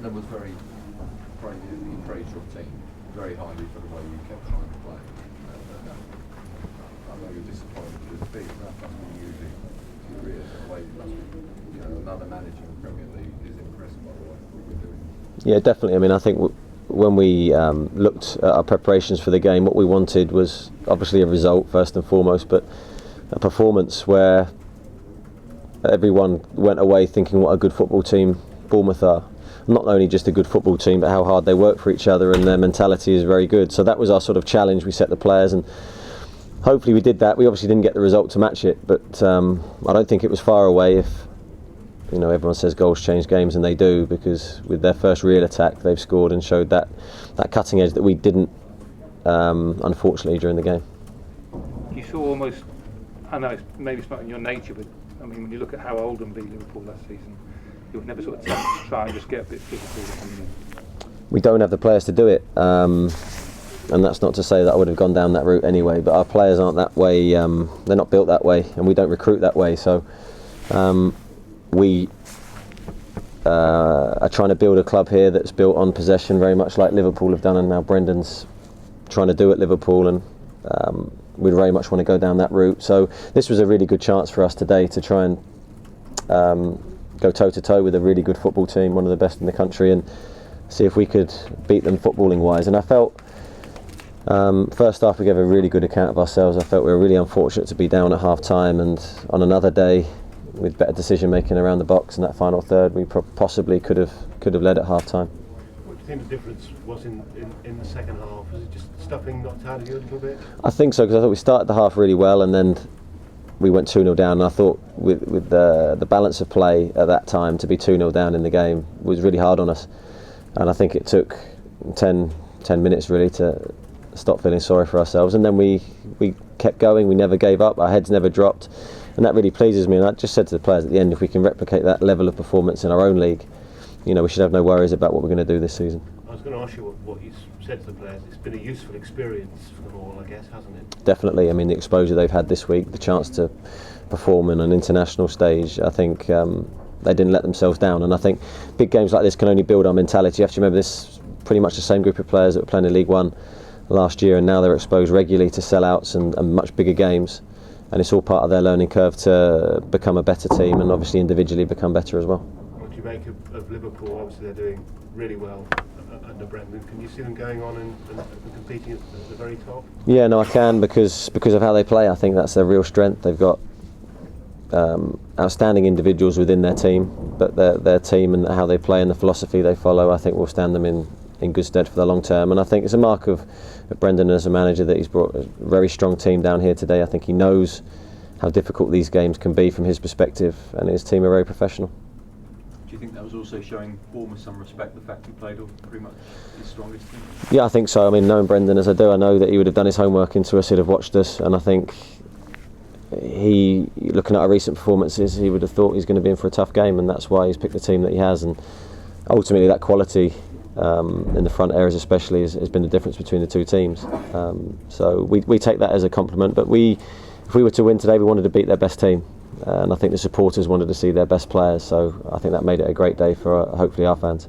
Brendan was very praised your team very highly for the way you kept trying to play. I know you're disappointed with the defeat, that must be usually serious. The way you must be, another manager in the Premier League is impressed by the way we're doing. Yeah, definitely. I mean, I think when we looked at our preparations for the game, what we wanted was obviously a result first and foremost, but a performance where everyone went away thinking what a good football team Bournemouth are. Not only just a good football team, but how hard they work for each other, and their mentality is very good. So that was our sort of challenge we set the players, and hopefully we did that. We obviously didn't get the result to match it, but I don't think it was far away. If everyone says goals change games, and they do, because with their first real attack they've scored and showed that cutting edge that we didn't, unfortunately, during the game. You saw almost, I know it's not in your nature, but I mean, when you look at how Oldham beat Liverpool last season, you would never sort of tempted to try and just get a bit physical. We don't have the players to do it, and that's not to say that I would have gone down that route anyway, but our players aren't that way, they're not built that way, and we don't recruit that way. So we are trying to build a club here that's built on possession, very much like Liverpool have done, and now Brendan's trying to do at Liverpool, and we very much want to go down that route. So this was a really good chance for us today to try and go toe-to-toe with a really good football team, one of the best in the country, and see if we could beat them footballing wise. And I felt first half we gave a really good account of ourselves. I felt we were really unfortunate to be down at half time, and on another day with better decision making around the box in that final third, we possibly could have led at half time. What do you think the difference was in the second half? Was it just stuffing knocked out of you a little bit? I think so, because I thought we started the half really well, and then we went 2-0 down, and I thought with the balance of play at that time, to be 2-0 down in the game was really hard on us, and I think it took 10 minutes really to stop feeling sorry for ourselves, and then we kept going. We never gave up, our heads never dropped, and that really pleases me. And I just said to the players at the end, if we can replicate that level of performance in our own league, we should have no worries about what we're going to do this season. I was going to ask you what you said to the players. It's been a useful experience for them all, I guess, hasn't it? Definitely. I mean, the exposure they've had this week, the chance to perform in an international stage, I think they didn't let themselves down. And I think big games like this can only build our mentality. You have to remember, this is pretty much the same group of players that were playing in League One last year, and now they're exposed regularly to sellouts and much bigger games. And it's all part of their learning curve to become a better team, and obviously individually become better as well. What do you make of Liverpool? Obviously they're doing really well under Brendan. Can you see them going on and competing at the very top? Yeah, no, I can, because of how they play. I think that's their real strength. They've got outstanding individuals within their team, but their team and how they play and the philosophy they follow, I think will stand them in good stead for the long term. And I think it's a mark of Brendan as a manager that he's brought a very strong team down here today. I think he knows how difficult these games can be from his perspective, and his team are very professional. Do you think that was also showing Bournemouth some respect, the fact he played off pretty much his strongest team? Yeah, I think so. I mean, knowing Brendan as I do, I know that he would have done his homework into us, he'd have watched us, and I think looking at our recent performances, he would have thought he's going to be in for a tough game, and that's why he's picked the team that he has. And ultimately that quality in the front areas especially has been the difference between the two teams. So we take that as a compliment, but if we were to win today, we wanted to beat their best team, and I think the supporters wanted to see their best players, so I think that made it a great day for hopefully our fans.